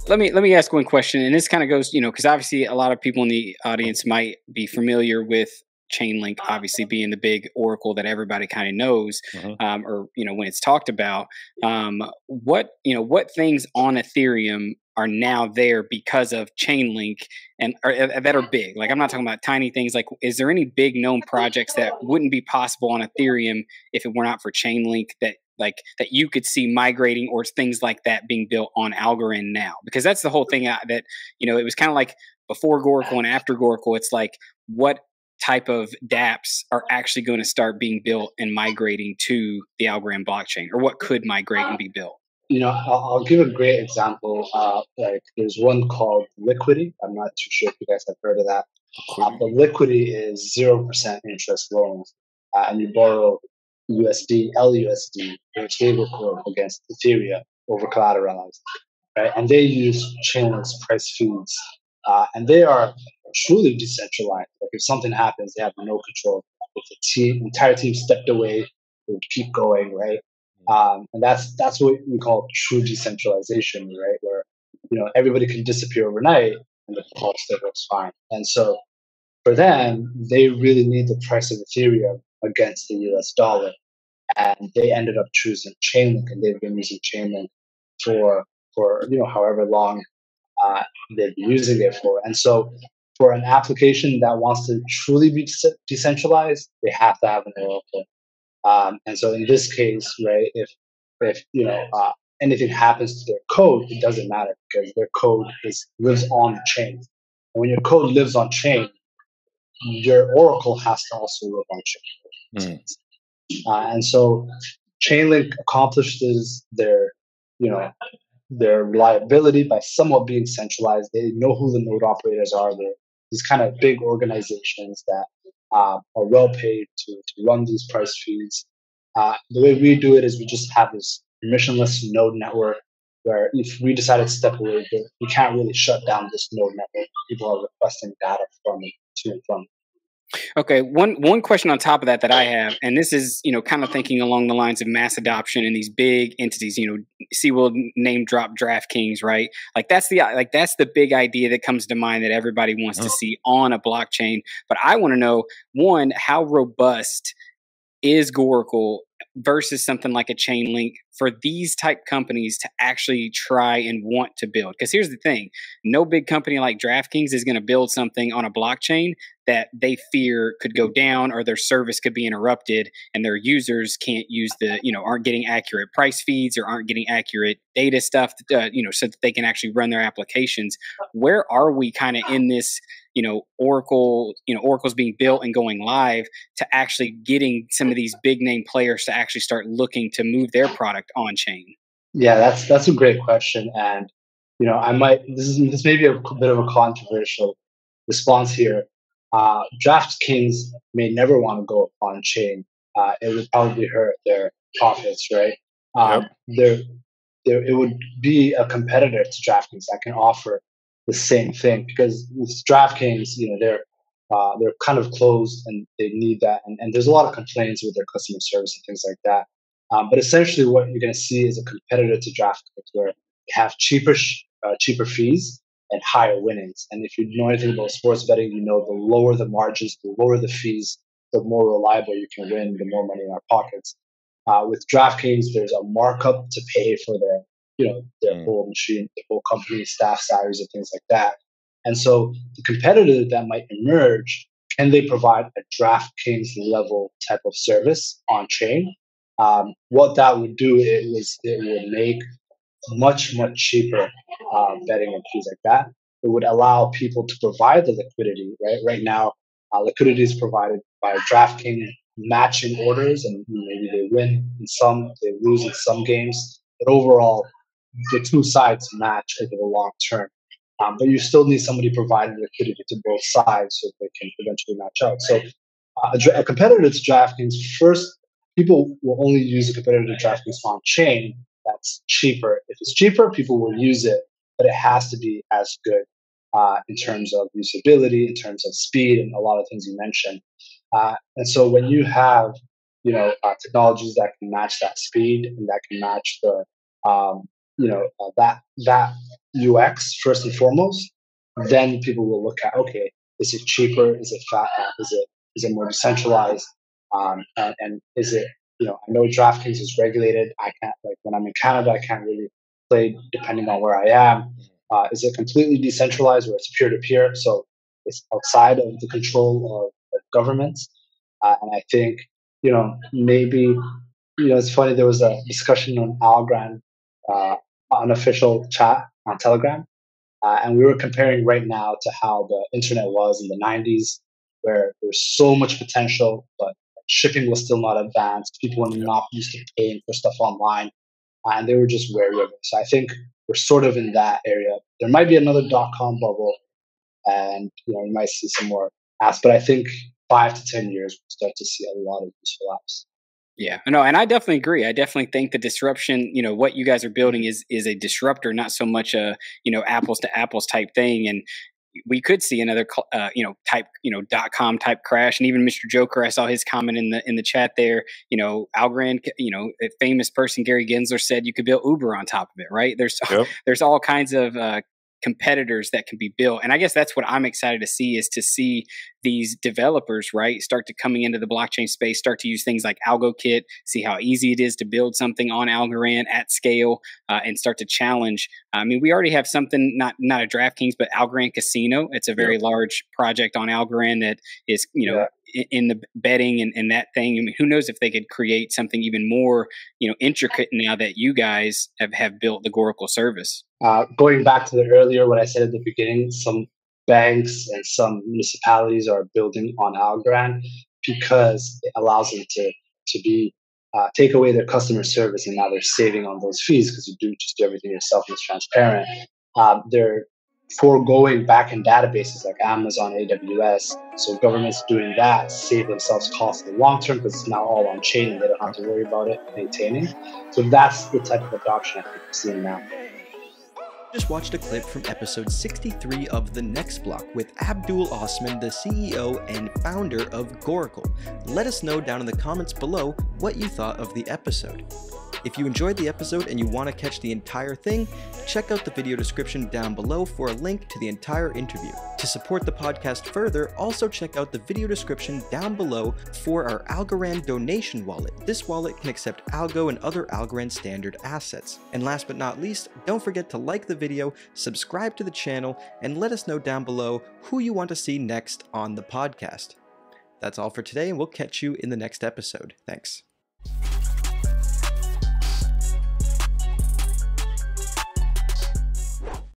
Let me ask one question, and this kind of goes, because obviously a lot of people in the audience might be familiar with Chainlink, obviously being the big oracle that everybody kind of knows, Mhm. or when it's talked about. What things on Ethereum are now there because of Chainlink and that are big? Like, I'm not talking about tiny things. Like, is there any big known projects that wouldn't be possible on Ethereum if it were not for Chainlink that you could see migrating, or things like that being built on Algorand now? Because that's the whole thing, that it was kind of like before Goracle and after Goracle. It's like, what type of dApps are actually going to start being built and migrating to the Algorand blockchain, or what could migrate and be built? I'll give a great example. Like there's one called Liquidity. I'm not too sure if you guys have heard of that. But Liquidity is 0% interest loans, and you borrow USD, LUSD, or stablecoin against Ethereum over collateralized, right? And they use Chainlink's price feeds, and they are truly decentralized. Like if something happens, they have no control. If the entire team stepped away, they would keep going, right? And that's what we call true decentralization, right? Where everybody can disappear overnight and the protocol still works fine. And so for them, they really need the price of Ethereum against the US dollar. And they ended up choosing Chainlink, and they've been using Chainlink for however long they've been using it for. And so for an application that wants to truly be decentralized, they have to have an Oracle. And so in this case, right, if anything happens to their code, it doesn't matter because their code lives on the chain. And when your code lives on chain, your Oracle has to also live on chain. And so Chainlink accomplishes their reliability by somewhat being centralized. They know who the node operators are. They're these kind of big organizations that are well paid to run these price feeds. The way we do it is we just have this permissionless node network where if we decide to step away, we can't really shut down this node network. People are requesting data from it, to and from. Okay, one question on top of that I have, and this is kind of thinking along the lines of mass adoption and these big entities. See, we'll name drop DraftKings, right? Like that's the big idea that comes to mind that everybody wants to see on a blockchain. But I want to know, one, how robust is Goracle versus something like a Chainlink for these type companies to actually try and want to build? Because here's the thing, no big company like DraftKings is going to build something on a blockchain that they fear could go down, or their service could be interrupted, and their users can't use aren't getting accurate price feeds, or aren't getting accurate data stuff, so that they can actually run their applications. Where are we kind of in this, Oracle's being built and going live, to actually getting some of these big name players to actually start looking to move their product on chain? Yeah, that's a great question, and this may be a bit of a controversial response here. DraftKings may never want to go on chain. It would probably hurt their profits, right? It would be a competitor to DraftKings that can offer the same thing, because with DraftKings, they're kind of closed and they need that, and there's a lot of complaints with their customer service and things like that. But essentially, what you're going to see is a competitor to DraftKings, where they have cheaper fees and higher winnings. And if you know anything about sports betting, the lower the margins, the lower the fees, the more reliable you can win, the more money in our pockets. With DraftKings, there's a markup to pay for their whole machine, the whole company, staff salaries, and things like that. And so the competitor that might emerge, can they provide a DraftKings level type of service on chain? What that would do, it would make much cheaper betting and fees like that. It would allow people to provide the liquidity. Right now, liquidity is provided by DraftKings matching orders, and maybe they win in some, they lose in some games, but overall, the two sides match over the long term. But you still need somebody providing liquidity to both sides so they can eventually match out. So a competitor to DraftKings, first, people will only use a competitor to DraftKings on chain that's cheaper. If it's cheaper, people will use it, but it has to be as good in terms of usability, in terms of speed, and a lot of things you mentioned. And so when you have technologies that can match that speed and that can match that UX first and foremost, then people will look at, okay, is it cheaper? Is it fat? Is it more decentralized? And is it, I know DraftKings is regulated. I can't, like, when I'm in Canada, I can't really play depending on where I am. Is it completely decentralized where it's peer to peer? So it's outside of the control of governments. And I think, maybe, it's funny, there was a discussion on Algorand, unofficial chat on Telegram. And we were comparing right now to how the internet was in the 90s, where there was so much potential, but shipping was still not advanced. People were not used to paying for stuff online, and they were just wary of it. So I think we're sort of in that area. There might be another dot-com bubble, and you might see some more apps, but I think 5 to 10 years we'll start to see a lot of useful apps. Yeah, no, and I definitely agree. I definitely think the disruption, what you guys are building is a disruptor, not so much a, apples to apples type thing. And we could see another, type, .com type crash. And even Mr. Joker, I saw his comment in the chat there. Algorand, a famous person, Gary Gensler, said you could build Uber on top of it, right? There's all kinds of competitors that can be built. And I guess that's what I'm excited to see, is to see these developers, right, start to coming into the blockchain space, start to use things like AlgoKit, see how easy it is to build something on Algorand at scale, and start to challenge. I mean, we already have something, not a DraftKings, but Algorand Casino. It's a very large project on Algorand that is, in the betting and that thing. I mean, who knows if they could create something even more, intricate now that you guys have built the Goracle service. Going back to the earlier, what I said at the beginning, some banks and some municipalities are building on Algorand because it allows them to be take away their customer service, and now they're saving on those fees because you just do everything yourself and it's transparent. They're foregoing backend databases like Amazon, AWS. So governments doing that save themselves costs in the long term because it's now all on chain and they don't have to worry about it maintaining. So that's the type of adoption I think we're seeing now. Just watched a clip from episode 63 of The Next Block with Abdul Osman, the CEO and founder of Goracle. Let us know down in the comments below what you thought of the episode. If you enjoyed the episode and you want to catch the entire thing, check out the video description down below for a link to the entire interview. To support the podcast further, also check out the video description down below for our Algorand donation wallet. This wallet can accept Algo and other Algorand standard assets. And last but not least, don't forget to like the video, subscribe to the channel, and let us know down below who you want to see next on the podcast. That's all for today, and we'll catch you in the next episode. Thanks.